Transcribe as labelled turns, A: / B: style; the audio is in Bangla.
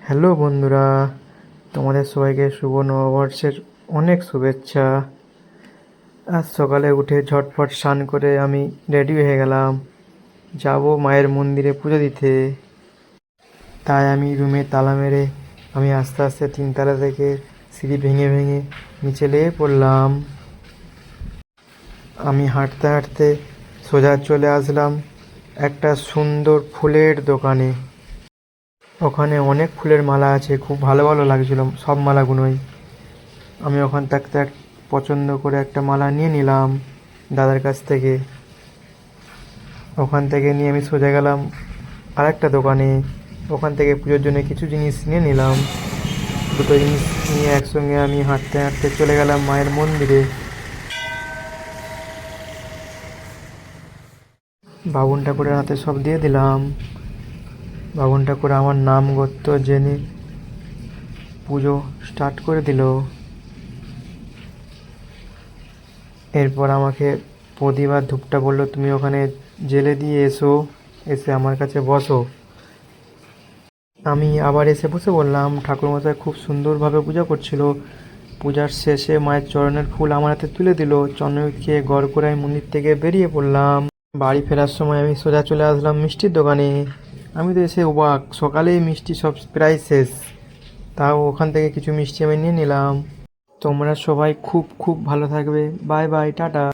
A: হ্যালো বন্ধুরা, তোমাদের সবাইকে শুভ নববর্ষের অনেক শুভেচ্ছা। আজ সকালে উঠে ঝটপট স্নান করে আমি রেডি হয়ে গেলাম, যাব মায়ের মন্দিরে পুজো দিতে। তাই আমি রুমে তালা মেরে আমি আস্তে আস্তে 3 তলা থেকে সিঁড়ি ভেঙে ভেঙে নিচে লেগে পড়লাম। আমি হাঁটতে হাঁটতে সোজা চলে আসলাম একটা সুন্দর ফুলের দোকানে। ওখানে অনেক ফুলের মালা আছে, খুব ভালো ভালো লাগছিল সব মালাগুলোই। আমি ওখান থাকতে পছন্দ করে একটা মালা নিয়ে নিলাম দাদার কাছ থেকে। ওখান থেকে নিয়ে আমি সোজা গেলাম আরেকটা দোকানে। ওখান থেকে পুজোর জন্য কিছু জিনিস নিয়ে নিলাম। দুটো জিনিস নিয়ে একসঙ্গে আমি হাঁটতে হাঁটতে চলে গেলাম মায়ের মন্দিরে। বাবুন ঠাকুরের হাতে সব দিয়ে দিলাম। বাবুন ঠাকুর আমার নাম গোত্র জেনে পুজো স্টার্ট করে দিল। এরপর আমাকে প্রদীপ আর ধূপটা বললো, তুমি ওখানে জেলে দিয়ে এসো, এসে আমার কাছে বসো। আমি আবার এসে বসে বললাম। ঠাকুরমশাই খুব সুন্দরভাবে পূজা করছিল। পূজার শেষে মায়ের চরণের ফুল আমার হাতে তুলে দিল। চন্দ্র খেয়ে গড় করে আমি মন্দির থেকে বেরিয়ে পড়লাম। বাড়ি ফেরার সময় আমি সোজা চলে আসলাম মিষ্টির দোকানে। আমি তো এসে অবাক, সকালেই মিষ্টি সব প্রায় শেষ, তাও ওখান থেকে কিছু মিষ্টি আমি নিয়ে নিলাম। তোমরা সবাই খুব খুব ভালো থাকবে। Bye bye, tata.